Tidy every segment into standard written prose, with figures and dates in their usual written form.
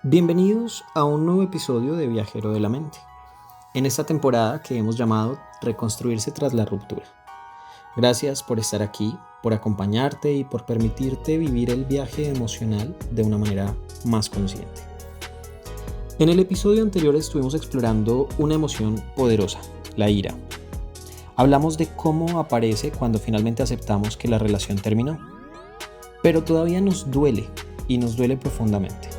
Bienvenidos a un nuevo episodio de Viajero de la Mente, en esta temporada que hemos llamado Reconstruirse tras la ruptura. Gracias por estar aquí, por acompañarte y por permitirte vivir el viaje emocional de una manera más consciente. En el episodio anterior estuvimos explorando una emoción poderosa, la ira. Hablamos de cómo aparece cuando finalmente aceptamos que la relación terminó, pero todavía nos duele y nos duele profundamente.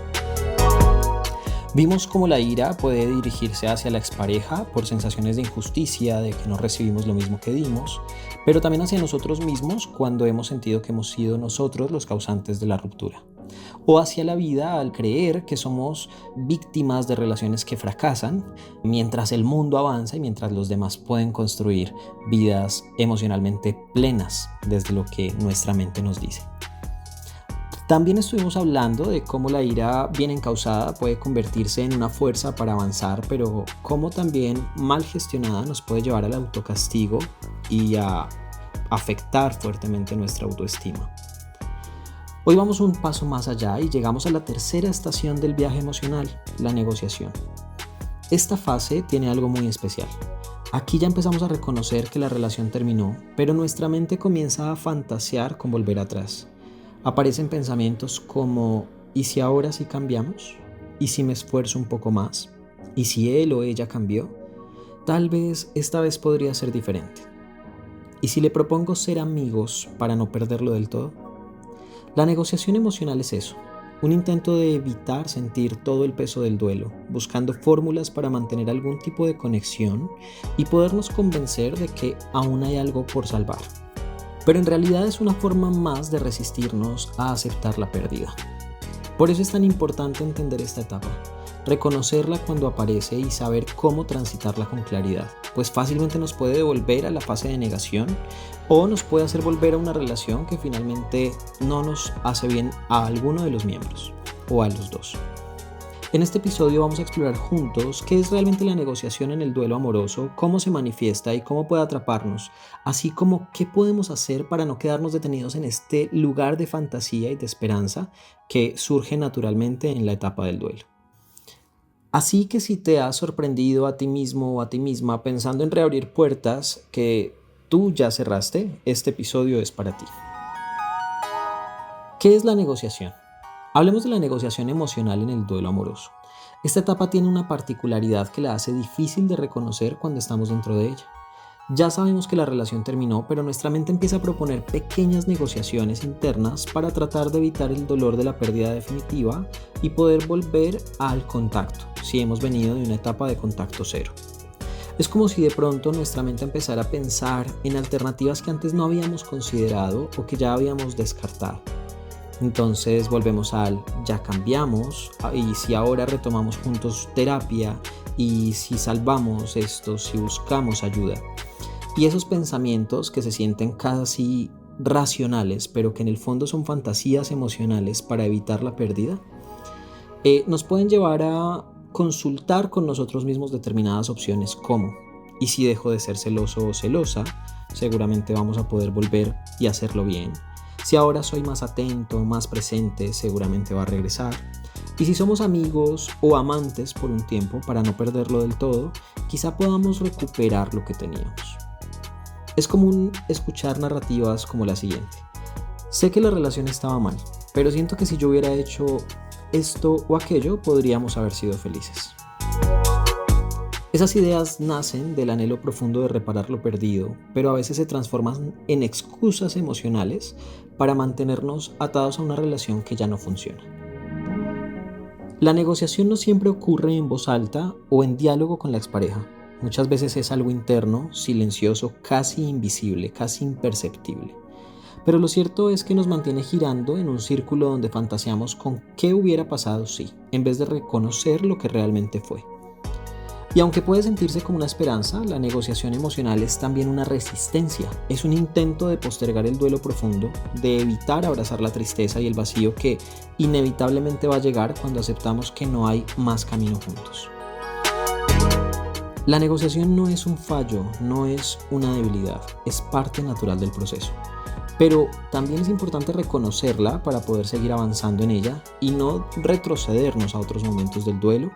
Vimos cómo la ira puede dirigirse hacia la expareja por sensaciones de injusticia, de que no recibimos lo mismo que dimos, pero también hacia nosotros mismos cuando hemos sentido que hemos sido nosotros los causantes de la ruptura. O hacia la vida al creer que somos víctimas de relaciones que fracasan, mientras el mundo avanza y mientras los demás pueden construir vidas emocionalmente plenas desde lo que nuestra mente nos dice. También estuvimos hablando de cómo la ira bien encausada puede convertirse en una fuerza para avanzar, pero cómo también mal gestionada nos puede llevar al autocastigo y a afectar fuertemente nuestra autoestima. Hoy vamos un paso más allá y llegamos a la tercera estación del viaje emocional, la negociación. Esta fase tiene algo muy especial. Aquí ya empezamos a reconocer que la relación terminó, pero nuestra mente comienza a fantasear con volver atrás. Aparecen pensamientos como ¿y si ahora sí cambiamos? ¿Y si me esfuerzo un poco más? ¿Y si él o ella cambió? Tal vez esta vez podría ser diferente. ¿Y si le propongo ser amigos para no perderlo del todo? La negociación emocional es eso, un intento de evitar sentir todo el peso del duelo, buscando fórmulas para mantener algún tipo de conexión y podernos convencer de que aún hay algo por salvar. Pero en realidad es una forma más de resistirnos a aceptar la pérdida. Por eso es tan importante entender esta etapa, reconocerla cuando aparece y saber cómo transitarla con claridad, pues fácilmente nos puede devolver a la fase de negación o nos puede hacer volver a una relación que finalmente no nos hace bien a alguno de los miembros o a los dos. En este episodio vamos a explorar juntos qué es realmente la negociación en el duelo amoroso, cómo se manifiesta y cómo puede atraparnos, así como qué podemos hacer para no quedarnos detenidos en este lugar de fantasía y de esperanza que surge naturalmente en la etapa del duelo. Así que si te has sorprendido a ti mismo o a ti misma pensando en reabrir puertas que tú ya cerraste, este episodio es para ti. ¿Qué es la negociación? Hablemos de la negociación emocional en el duelo amoroso. Esta etapa tiene una particularidad que la hace difícil de reconocer cuando estamos dentro de ella. Ya sabemos que la relación terminó, pero nuestra mente empieza a proponer pequeñas negociaciones internas para tratar de evitar el dolor de la pérdida definitiva y poder volver al contacto, si hemos venido de una etapa de contacto cero. Es como si de pronto nuestra mente empezara a pensar en alternativas que antes no habíamos considerado o que ya habíamos descartado. Entonces volvemos al ya cambiamos y si ahora retomamos juntos terapia y si salvamos esto, si buscamos ayuda. Y esos pensamientos que se sienten casi racionales, pero que en el fondo son fantasías emocionales para evitar la pérdida, nos pueden llevar a consultar con nosotros mismos determinadas opciones como ¿y si dejo de ser celoso o celosa? Seguramente vamos a poder volver y hacerlo bien. Si ahora soy más atento, más presente, seguramente va a regresar. Y si somos amigos o amantes por un tiempo para no perderlo del todo, quizá podamos recuperar lo que teníamos. Es común escuchar narrativas como la siguiente. Sé que la relación estaba mal, pero siento que si yo hubiera hecho esto o aquello, podríamos haber sido felices. Esas ideas nacen del anhelo profundo de reparar lo perdido, pero a veces se transforman en excusas emocionales para mantenernos atados a una relación que ya no funciona. La negociación no siempre ocurre en voz alta o en diálogo con la expareja. Muchas veces es algo interno, silencioso, casi invisible, casi imperceptible. Pero lo cierto es que nos mantiene girando en un círculo donde fantaseamos con qué hubiera pasado si, en vez de reconocer lo que realmente fue. Y aunque puede sentirse como una esperanza, la negociación emocional es también una resistencia. Es un intento de postergar el duelo profundo, de evitar abrazar la tristeza y el vacío que inevitablemente va a llegar cuando aceptamos que no hay más camino juntos. La negociación no es un fallo, no es una debilidad, es parte natural del proceso. Pero también es importante reconocerla para poder seguir avanzando en ella y no retrocedernos a otros momentos del duelo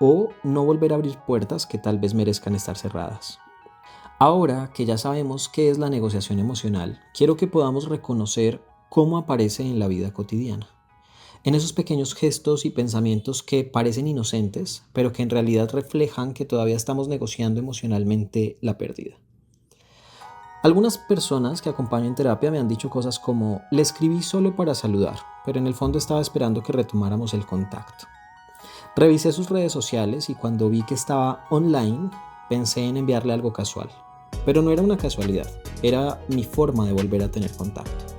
o no volver a abrir puertas que tal vez merezcan estar cerradas. Ahora que ya sabemos qué es la negociación emocional, quiero que podamos reconocer cómo aparece en la vida cotidiana, en esos pequeños gestos y pensamientos que parecen inocentes, pero que en realidad reflejan que todavía estamos negociando emocionalmente la pérdida. Algunas personas que acompaño en terapia me han dicho cosas como: le escribí solo para saludar, pero en el fondo estaba esperando que retomáramos el contacto. Revisé sus redes sociales y cuando vi que estaba online, pensé en enviarle algo casual. Pero no era una casualidad, era mi forma de volver a tener contacto.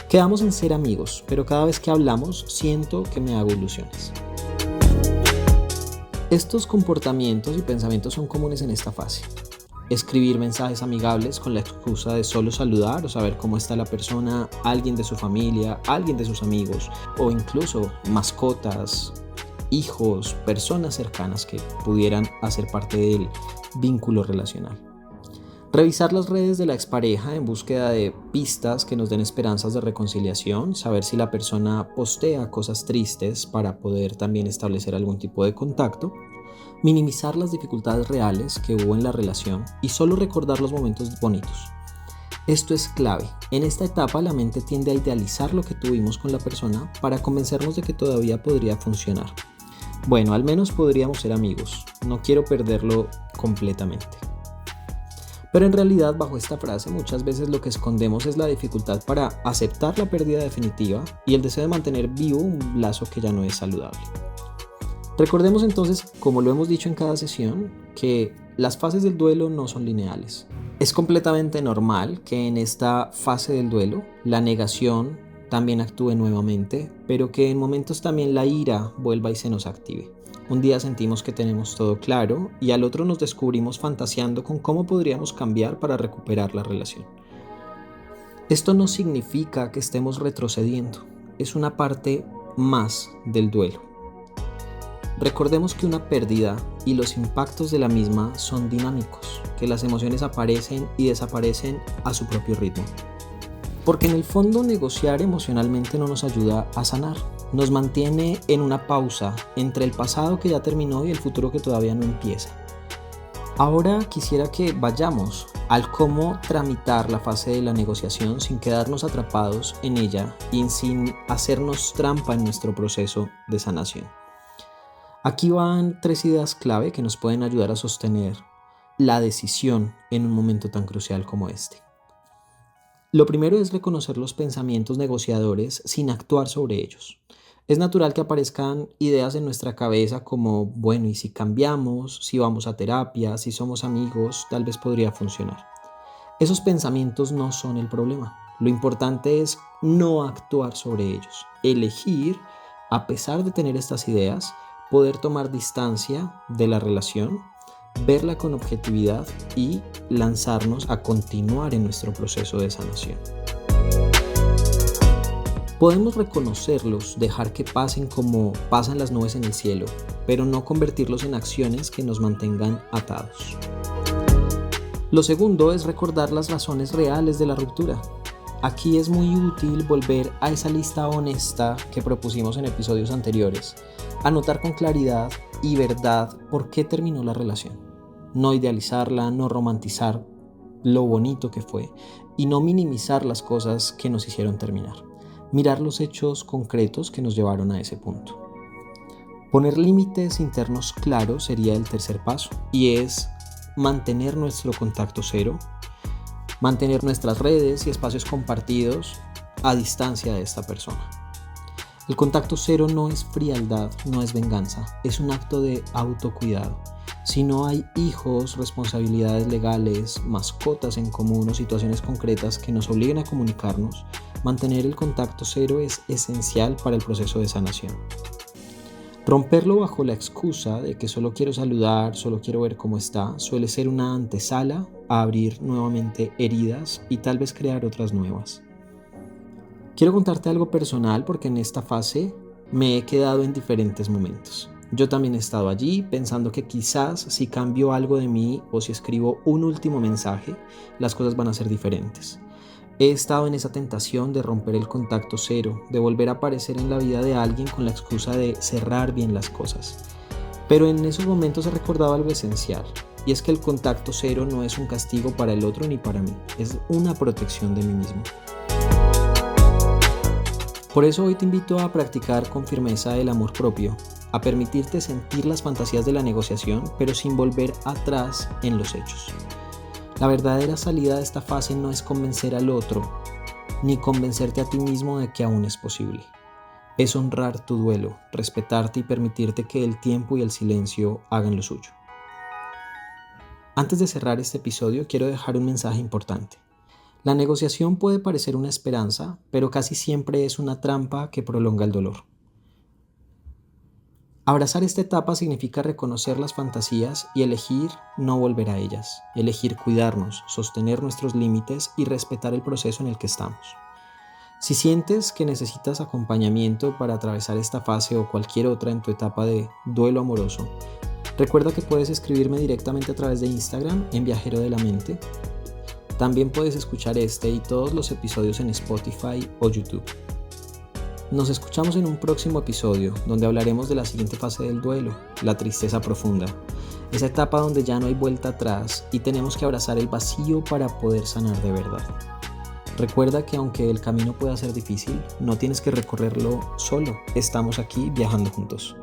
Quedamos en ser amigos, pero cada vez que hablamos siento que me hago ilusiones. Estos comportamientos y pensamientos son comunes en esta fase. Escribir mensajes amigables con la excusa de solo saludar o saber cómo está la persona, alguien de su familia, alguien de sus amigos o incluso mascotas, hijos, personas cercanas que pudieran hacer parte del vínculo relacional. Revisar las redes de la expareja en búsqueda de pistas que nos den esperanzas de reconciliación, saber si la persona postea cosas tristes para poder también establecer algún tipo de contacto, minimizar las dificultades reales que hubo en la relación y solo recordar los momentos bonitos. Esto es clave. En esta etapa la mente tiende a idealizar lo que tuvimos con la persona para convencernos de que todavía podría funcionar. Bueno, al menos podríamos ser amigos. No quiero perderlo completamente. Pero en realidad, bajo esta frase, muchas veces lo que escondemos es la dificultad para aceptar la pérdida definitiva y el deseo de mantener vivo un lazo que ya no es saludable. Recordemos entonces, como lo hemos dicho en cada sesión, que las fases del duelo no son lineales. Es completamente normal que en esta fase del duelo la negación también actúe nuevamente, pero que en momentos también la ira vuelva y se nos active. Un día sentimos que tenemos todo claro y al otro nos descubrimos fantaseando con cómo podríamos cambiar para recuperar la relación. Esto no significa que estemos retrocediendo, es una parte más del duelo. Recordemos que una pérdida y los impactos de la misma son dinámicos, que las emociones aparecen y desaparecen a su propio ritmo. Porque en el fondo negociar emocionalmente no nos ayuda a sanar, nos mantiene en una pausa entre el pasado que ya terminó y el futuro que todavía no empieza. Ahora quisiera que vayamos al cómo tramitar la fase de la negociación sin quedarnos atrapados en ella y sin hacernos trampa en nuestro proceso de sanación. Aquí van 3 ideas clave que nos pueden ayudar a sostener la decisión en un momento tan crucial como este. Lo primero es reconocer los pensamientos negociadores sin actuar sobre ellos. Es natural que aparezcan ideas en nuestra cabeza como: bueno, ¿y si cambiamos? Si vamos a terapia, si somos amigos, tal vez podría funcionar. Esos pensamientos no son el problema. Lo importante es no actuar sobre ellos. Elegir, a pesar de tener estas ideas, poder tomar distancia de la relación, verla con objetividad y lanzarnos a continuar en nuestro proceso de sanación. Podemos reconocerlos, dejar que pasen como pasan las nubes en el cielo, pero no convertirlos en acciones que nos mantengan atados. Lo segundo es recordar las razones reales de la ruptura. Aquí es muy útil volver a esa lista honesta que propusimos en episodios anteriores, anotar con claridad y verdad por qué terminó la relación. No idealizarla, no romantizar lo bonito que fue y no minimizar las cosas que nos hicieron terminar. Mirar los hechos concretos que nos llevaron a ese punto. Poner límites internos claros sería el tercer paso y es mantener nuestro contacto cero, mantener nuestras redes y espacios compartidos a distancia de esta persona. El contacto cero no es frialdad, no es venganza, es un acto de autocuidado. Si no hay hijos, responsabilidades legales, mascotas en común o situaciones concretas que nos obliguen a comunicarnos, mantener el contacto cero es esencial para el proceso de sanación. Romperlo bajo la excusa de que solo quiero saludar, solo quiero ver cómo está, suele ser una antesala a abrir nuevamente heridas y tal vez crear otras nuevas. Quiero contarte algo personal porque en esta fase me he quedado en diferentes momentos. Yo también he estado allí pensando que quizás si cambio algo de mí o si escribo un último mensaje, las cosas van a ser diferentes. He estado en esa tentación de romper el contacto cero, de volver a aparecer en la vida de alguien con la excusa de cerrar bien las cosas. Pero en esos momentos he recordado algo esencial, y es que el contacto cero no es un castigo para el otro ni para mí, es una protección de mí mismo. Por eso hoy te invito a practicar con firmeza el amor propio, a permitirte sentir las fantasías de la negociación, pero sin volver atrás en los hechos. La verdadera salida de esta fase no es convencer al otro, ni convencerte a ti mismo de que aún es posible. Es honrar tu duelo, respetarte y permitirte que el tiempo y el silencio hagan lo suyo. Antes de cerrar este episodio, quiero dejar un mensaje importante. La negociación puede parecer una esperanza, pero casi siempre es una trampa que prolonga el dolor. Abrazar esta etapa significa reconocer las fantasías y elegir no volver a ellas, elegir cuidarnos, sostener nuestros límites y respetar el proceso en el que estamos. Si sientes que necesitas acompañamiento para atravesar esta fase o cualquier otra en tu etapa de duelo amoroso, recuerda que puedes escribirme directamente a través de Instagram en Viajero de la Mente. También puedes escuchar este y todos los episodios en Spotify o YouTube. Nos escuchamos en un próximo episodio donde hablaremos de la siguiente fase del duelo, la tristeza profunda, esa etapa donde ya no hay vuelta atrás y tenemos que abrazar el vacío para poder sanar de verdad. Recuerda que aunque el camino pueda ser difícil, no tienes que recorrerlo solo, estamos aquí viajando juntos.